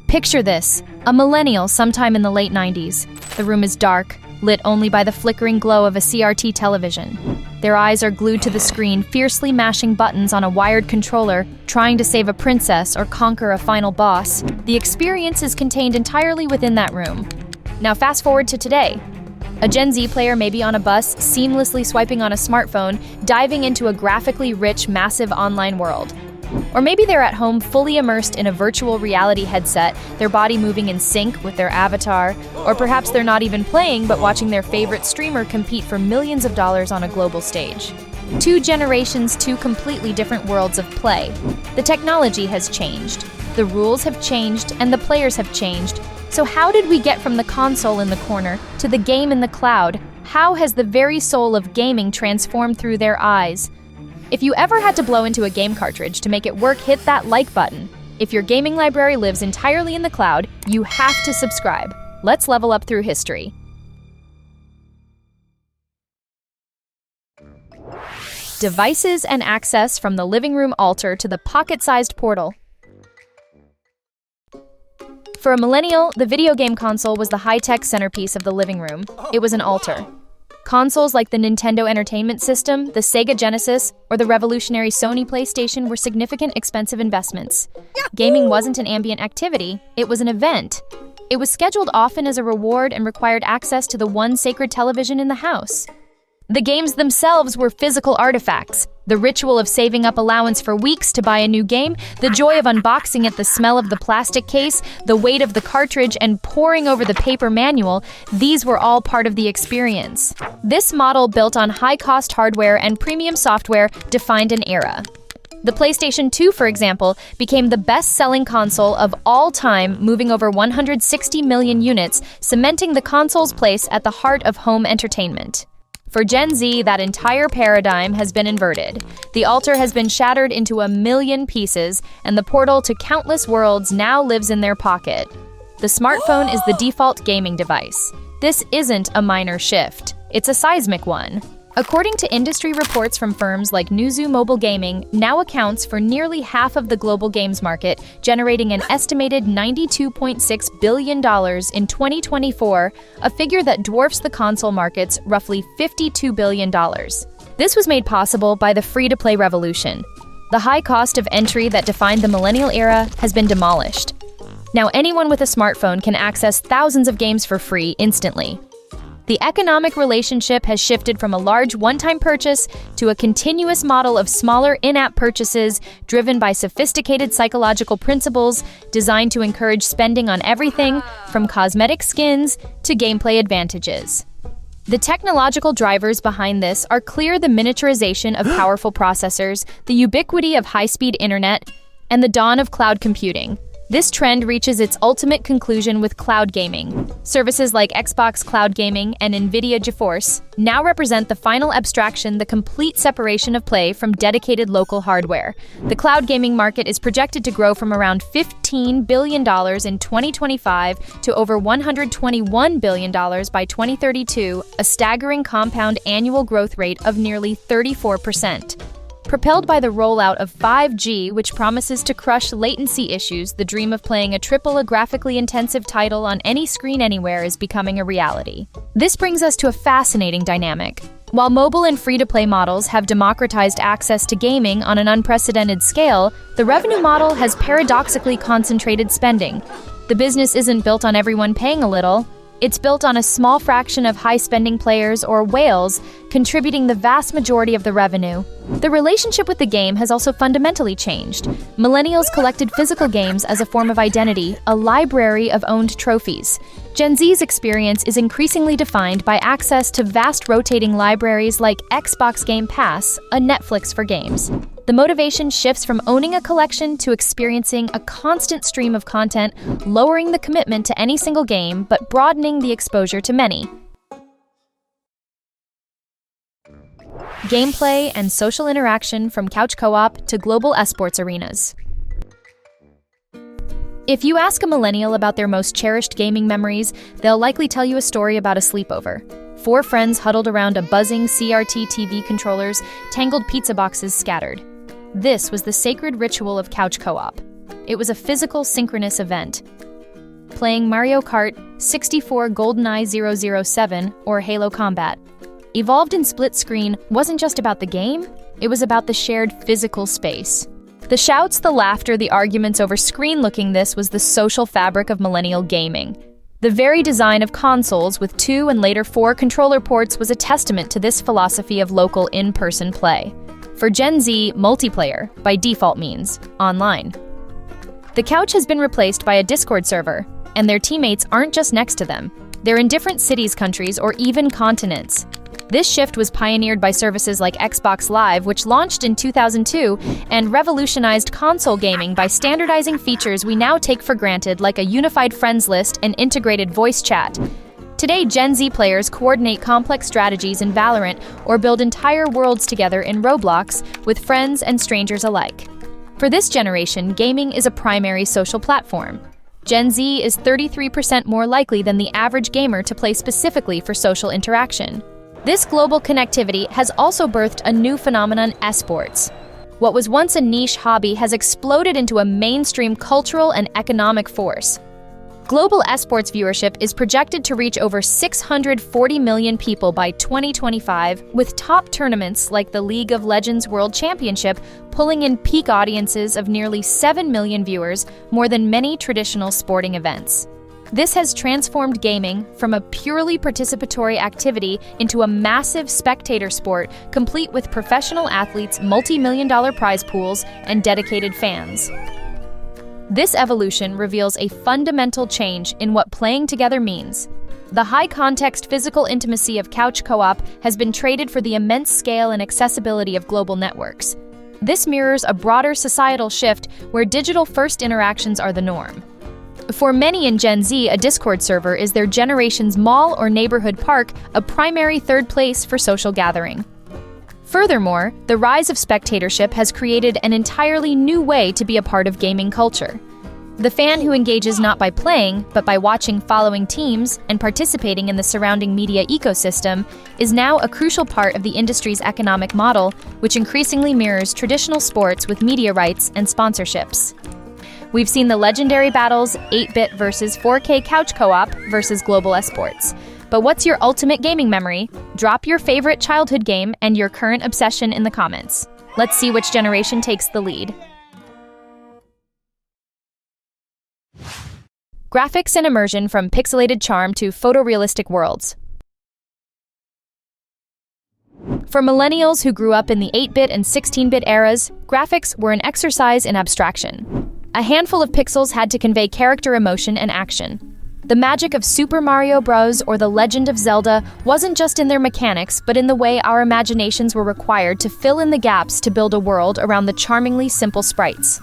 Picture this, a millennial sometime in the late 90s. The room is dark, lit only by the flickering glow of a CRT television. Their eyes are glued to the screen, fiercely mashing buttons on a wired controller, trying to save a princess or conquer a final boss. The experience is contained entirely within that room. Now fast forward to today. A Gen Z player may be on a bus, seamlessly swiping on a smartphone, diving into a graphically rich, massive online world. Or maybe they're at home fully immersed in a virtual reality headset, their body moving in sync with their avatar. Or perhaps they're not even playing, but watching their favorite streamer compete for millions of dollars on a global stage. Two generations, two completely different worlds of play. The technology has changed, the rules have changed, and the players have changed. So how did we get from the console in the corner to the game in the cloud? How has the very soul of gaming transformed through their eyes? If you ever had to blow into a game cartridge to make it work, hit that like button. If your gaming library lives entirely in the cloud, you have to subscribe. Let's level up through history. Devices and access from the living room altar to the pocket-sized portal. For a millennial, the video game console was the high-tech centerpiece of the living room. It was an altar. Consoles like the Nintendo Entertainment System, the Sega Genesis, or the revolutionary Sony PlayStation were significant, expensive investments. Gaming wasn't an ambient activity, it was an event. It was scheduled often as a reward and required access to the one sacred television in the house. The games themselves were physical artifacts. The ritual of saving up allowance for weeks to buy a new game, the joy of unboxing it, the smell of the plastic case, the weight of the cartridge, and poring over the paper manual, these were all part of the experience. This model, built on high-cost hardware and premium software, defined an era. The PlayStation 2, for example, became the best-selling console of all time, moving over 160 million units, cementing the console's place at the heart of home entertainment. For Gen Z, that entire paradigm has been inverted. The altar has been shattered into a million pieces, and the portal to countless worlds now lives in their pocket. The smartphone is the default gaming device. This isn't a minor shift, it's a seismic one. According to industry reports from firms like Newzoo, mobile gaming now accounts for nearly half of the global games market, generating an estimated $92.6 billion in 2024, a figure that dwarfs the console market's roughly $52 billion. This was made possible by the free-to-play revolution. The high cost of entry that defined the millennial era has been demolished. Now anyone with a smartphone can access thousands of games for free instantly. The economic relationship has shifted from a large one-time purchase to a continuous model of smaller in-app purchases driven by sophisticated psychological principles designed to encourage spending on everything from cosmetic skins to gameplay advantages. The technological drivers behind this are clear: the miniaturization of powerful processors, the ubiquity of high-speed internet, and the dawn of cloud computing. This trend reaches its ultimate conclusion with cloud gaming. Services like Xbox Cloud Gaming and NVIDIA GeForce now represent the final abstraction, the complete separation of play from dedicated local hardware. The cloud gaming market is projected to grow from around $15 billion in 2025 to over $121 billion by 2032, a staggering compound annual growth rate of nearly 34%. Propelled by the rollout of 5G, which promises to crush latency issues, the dream of playing a graphically intensive title on any screen anywhere is becoming a reality. This brings us to a fascinating dynamic. While mobile and free-to-play models have democratized access to gaming on an unprecedented scale, the revenue model has paradoxically concentrated spending. The business isn't built on everyone paying a little. It's built on a small fraction of high-spending players, or whales, contributing the vast majority of the revenue. The relationship with the game has also fundamentally changed. Millennials collected physical games as a form of identity, a library of owned trophies. Gen Z's experience is increasingly defined by access to vast rotating libraries like Xbox Game Pass, a Netflix for games. The motivation shifts from owning a collection to experiencing a constant stream of content, lowering the commitment to any single game, but broadening the exposure to many. Gameplay and social interaction from couch co-op to global esports arenas. If you ask a millennial about their most cherished gaming memories, they'll likely tell you a story about a sleepover. 4 friends huddled around a buzzing CRT TV controllers, tangled pizza boxes scattered. This was the sacred ritual of couch co-op. It was a physical, synchronous event. playing Mario Kart 64 GoldenEye 007 or Halo Combat. Evolved in split screen wasn't just about the game, it was about the shared physical space. The shouts, the laughter, the arguments over screen looking this was the social fabric of millennial gaming. The very design of consoles with 2 and later 4 controller ports was a testament to this philosophy of local in-person play. For Gen Z, multiplayer, by default, means online. The couch has been replaced by a Discord server, and their teammates aren't just next to them. They're in different cities, countries, or even continents. This shift was pioneered by services like Xbox Live, which launched in 2002, and revolutionized console gaming by standardizing features we now take for granted, like a unified friends list and integrated voice chat. Today, Gen Z players coordinate complex strategies in Valorant or build entire worlds together in Roblox with friends and strangers alike. For this generation, gaming is a primary social platform. Gen Z is 33% more likely than the average gamer to play specifically for social interaction. This global connectivity has also birthed a new phenomenon, esports. What was once a niche hobby has exploded into a mainstream cultural and economic force. Global esports viewership is projected to reach over 640 million people by 2025, with top tournaments like the League of Legends World Championship pulling in peak audiences of nearly 7 million viewers, more than many traditional sporting events. This has transformed gaming from a purely participatory activity into a massive spectator sport, complete with professional athletes, multi-million-dollar prize pools, and dedicated fans. This evolution reveals a fundamental change in what playing together means. The high-context physical intimacy of couch co-op has been traded for the immense scale and accessibility of global networks. This mirrors a broader societal shift where digital-first interactions are the norm. For many in Gen Z, a Discord server is their generation's mall or neighborhood park, a primary third place for social gathering. Furthermore, the rise of spectatorship has created an entirely new way to be a part of gaming culture. The fan who engages not by playing, but by watching following teams and participating in the surrounding media ecosystem is now a crucial part of the industry's economic model, which increasingly mirrors traditional sports with media rights and sponsorships. We've seen the legendary battles 8-bit versus 4K couch co-op versus global esports. But what's your ultimate gaming memory? Drop your favorite childhood game and your current obsession in the comments. Let's see which generation takes the lead. Graphics and immersion from pixelated charm to photorealistic worlds. For millennials who grew up in the 8-bit and 16-bit eras, graphics were an exercise in abstraction. A handful of pixels had to convey character, emotion, and action. The magic of Super Mario Bros. Or The Legend of Zelda wasn't just in their mechanics, but in the way our imaginations were required to fill in the gaps to build a world around the charmingly simple sprites.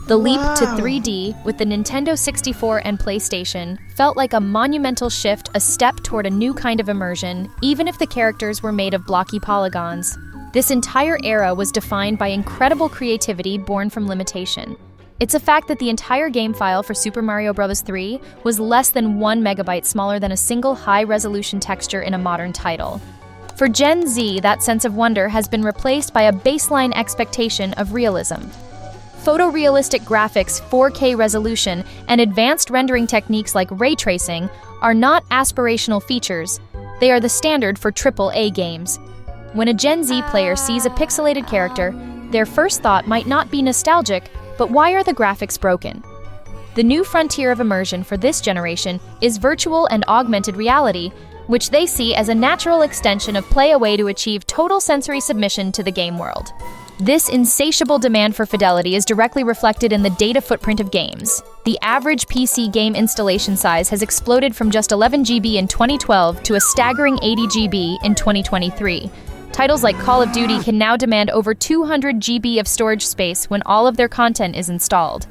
The leap to 3D with the Nintendo 64 and PlayStation felt like a monumental shift, a step toward a new kind of immersion, even if the characters were made of blocky polygons. This entire era was defined by incredible creativity born from limitation. It's a fact that the entire game file for Super Mario Bros. 3 was less than 1 megabyte smaller than a single high-resolution texture in a modern title. For Gen Z, that sense of wonder has been replaced by a baseline expectation of realism. Photorealistic graphics, 4K resolution, and advanced rendering techniques like ray tracing are not aspirational features. They are the standard for AAA games. When a Gen Z player sees a pixelated character, their first thought might not be nostalgic, but why are the graphics broken? The new frontier of immersion for this generation is virtual and augmented reality, which they see as a natural extension of play, a way to achieve total sensory submission to the game world. This insatiable demand for fidelity is directly reflected in the data footprint of games. The average PC game installation size has exploded from just 11 GB in 2012 to a staggering 80 GB in 2023. Titles like Call of Duty can now demand over 200 GB of storage space when all of their content is installed.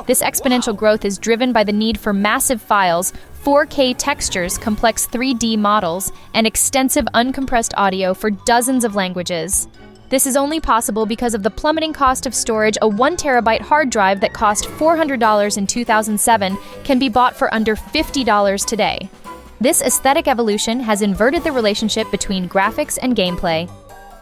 This exponential growth is driven by the need for massive files, 4K textures, complex 3D models, and extensive uncompressed audio for dozens of languages. This is only possible because of the plummeting cost of storage. A 1 terabyte hard drive that cost $400 in 2007 can be bought for under $50 today. This aesthetic evolution has inverted the relationship between graphics and gameplay.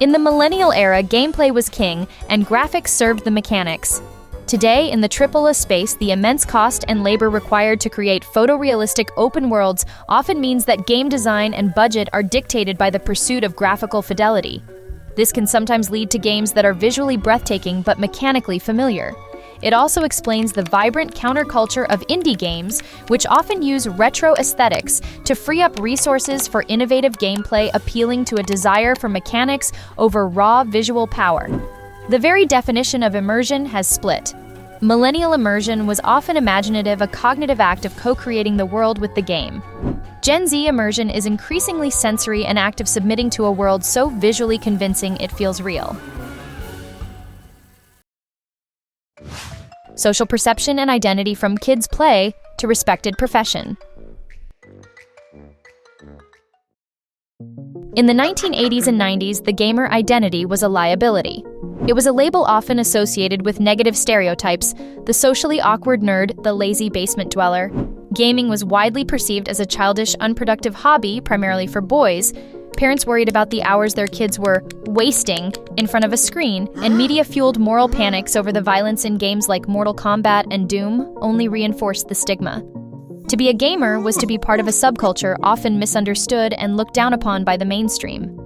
In the millennial era, gameplay was king, and graphics served the mechanics. Today, in the AAA space, the immense cost and labor required to create photorealistic open worlds often means that game design and budget are dictated by the pursuit of graphical fidelity. This can sometimes lead to games that are visually breathtaking but mechanically familiar. It also explains the vibrant counterculture of indie games, which often use retro aesthetics to free up resources for innovative gameplay appealing to a desire for mechanics over raw visual power. The very definition of immersion has split. Millennial immersion was often imaginative, a cognitive act of co-creating the world with the game. Gen Z immersion is increasingly sensory, an act of submitting to a world so visually convincing it feels real. Social perception and identity, from kids' play to respected profession. In the 1980s and 90s, the gamer identity was a liability. It was a label often associated with negative stereotypes: the socially awkward nerd, the lazy basement dweller. Gaming was widely perceived as a childish, unproductive hobby, primarily for boys. Parents worried about the hours their kids were wasting in front of a screen, and media-fueled moral panics over the violence in games like Mortal Kombat and Doom only reinforced the stigma. To be a gamer was to be part of a subculture often misunderstood and looked down upon by the mainstream.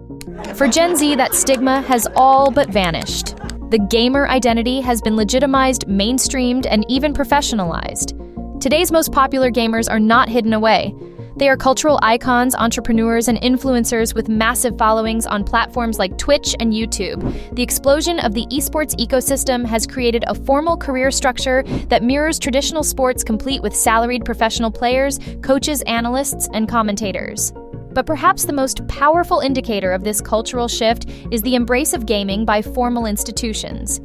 For Gen Z, that stigma has all but vanished. The gamer identity has been legitimized, mainstreamed, and even professionalized. Today's most popular gamers are not hidden away. They are cultural icons, entrepreneurs, and influencers with massive followings on platforms like Twitch and YouTube. The explosion of the esports ecosystem has created a formal career structure that mirrors traditional sports, complete with salaried professional players, coaches, analysts, and commentators. But perhaps the most powerful indicator of this cultural shift is the embrace of gaming by formal institutions.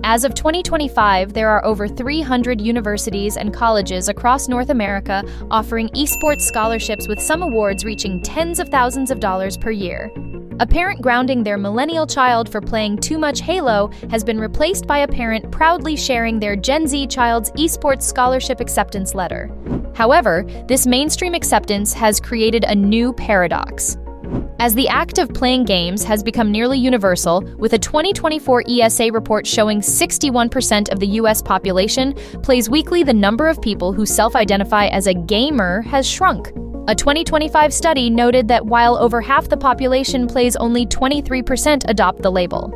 As of 2025, there are over 300 universities and colleges across North America offering esports scholarships, with some awards reaching tens of thousands of dollars per year. A parent grounding their millennial child for playing too much Halo has been replaced by a parent proudly sharing their Gen Z child's esports scholarship acceptance letter. However, this mainstream acceptance has created a new paradox. As the act of playing games has become nearly universal, with a 2024 ESA report showing 61% of the US population plays weekly, the number of people who self-identify as a gamer has shrunk. A 2025 study noted that while over half the population plays, only 23% adopt the label.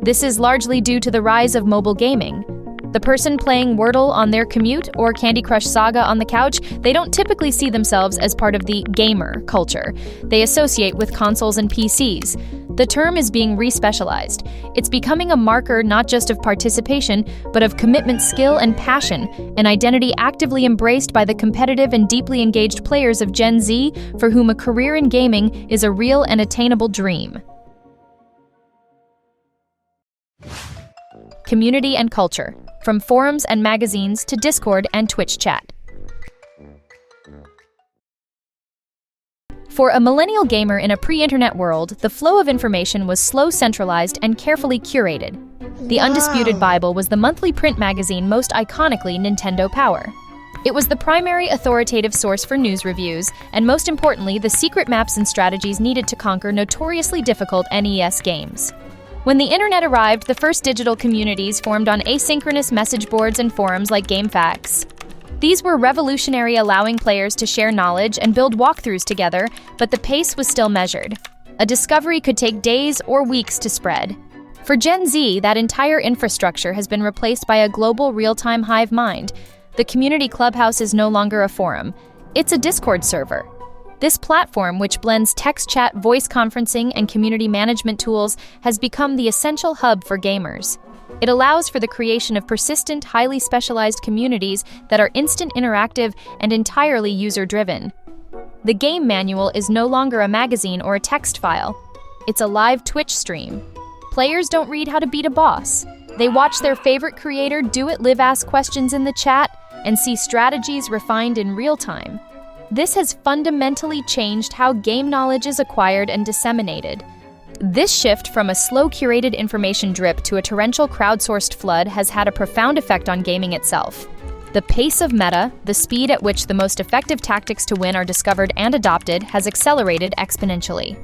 This is largely due to the rise of mobile gaming. The person playing Wordle on their commute or Candy Crush Saga on the couch, they don't typically see themselves as part of the gamer culture they associate with consoles and PCs. The term is being respecialized. It's becoming a marker not just of participation, but of commitment, skill, and passion, an identity actively embraced by the competitive and deeply engaged players of Gen Z, for whom a career in gaming is a real and attainable dream. Community and culture, from forums and magazines to Discord and Twitch chat. For a millennial gamer in a pre-internet world, the flow of information was slow, centralized, and carefully curated. The Undisputed Bible was the monthly print magazine, most iconically Nintendo Power. It was the primary authoritative source for news reviews, and most importantly, the secret maps and strategies needed to conquer notoriously difficult NES games. When the internet arrived, the first digital communities formed on asynchronous message boards and forums like GameFAQs. These were revolutionary, allowing players to share knowledge and build walkthroughs together, but the pace was still measured. A discovery could take days or weeks to spread. For Gen Z, that entire infrastructure has been replaced by a global real-time hive mind. The community clubhouse is no longer a forum. It's a Discord server. This platform, which blends text chat, voice conferencing, and community management tools, has become the essential hub for gamers. It allows for the creation of persistent, highly specialized communities that are instant, interactive, and entirely user-driven. The game manual is no longer a magazine or a text file. It's a live Twitch stream. Players don't read how to beat a boss. They watch their favorite creator do it, live, ask questions in the chat, and see strategies refined in real time. This has fundamentally changed how game knowledge is acquired and disseminated. This shift from a slow curated information drip to a torrential crowdsourced flood has had a profound effect on gaming itself. The pace of meta, the speed at which the most effective tactics to win are discovered and adopted, has accelerated exponentially.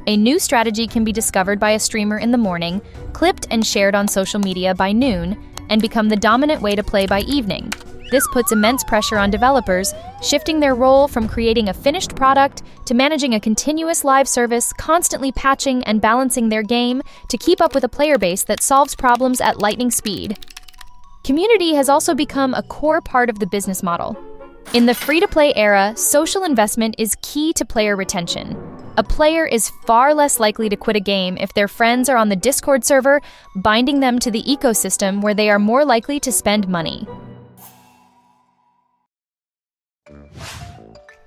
A new strategy can be discovered by a streamer in the morning, clipped and shared on social media by noon, and become the dominant way to play by evening. This puts immense pressure on developers, shifting their role from creating a finished product to managing a continuous live service, constantly patching and balancing their game to keep up with a player base that solves problems at lightning speed. Community has also become a core part of the business model. In the free-to-play era, social investment is key to player retention. A player is far less likely to quit a game if their friends are on the Discord server, binding them to the ecosystem where they are more likely to spend money.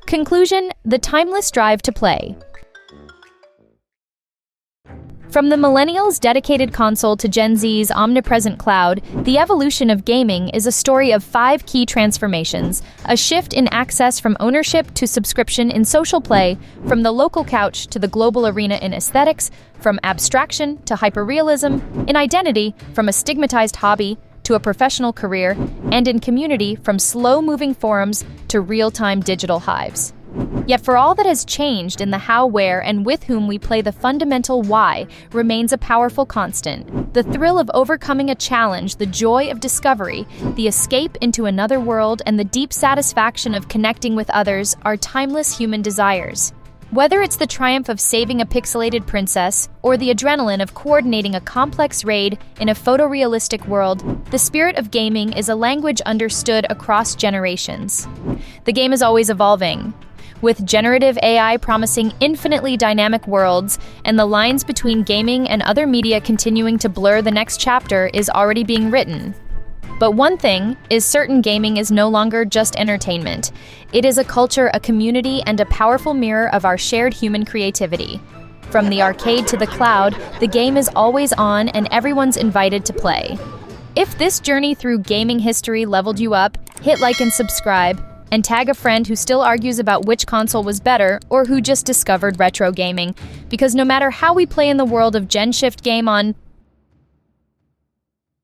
Conclusion: the timeless drive to play. From the Millennials' dedicated console to Gen Z's omnipresent cloud, the evolution of gaming is a story of 5 key transformations: a shift in access from ownership to subscription in social play, from the local couch to the global arena in aesthetics, from abstraction to hyperrealism, in identity, from a stigmatized hobby to a professional career, and in community, from slow-moving forums to real-time digital hives. Yet for all that has changed in the how, where, and with whom we play, the fundamental why remains a powerful constant. The thrill of overcoming a challenge, the joy of discovery, the escape into another world, and the deep satisfaction of connecting with others are timeless human desires. Whether it's the triumph of saving a pixelated princess or the adrenaline of coordinating a complex raid in a photorealistic world, the spirit of gaming is a language understood across generations. The game is always evolving, with generative AI promising infinitely dynamic worlds, and the lines between gaming and other media continuing to blur. The next chapter is already being written. But one thing is certain: gaming is no longer just entertainment. It is a culture, a community, and a powerful mirror of our shared human creativity. From the arcade to the cloud, the game is always on and everyone's invited to play. If this journey through gaming history leveled you up, hit like and subscribe, and tag a friend who still argues about which console was better or who just discovered retro gaming. Because no matter how we play in the world of GENSHIFT, game on.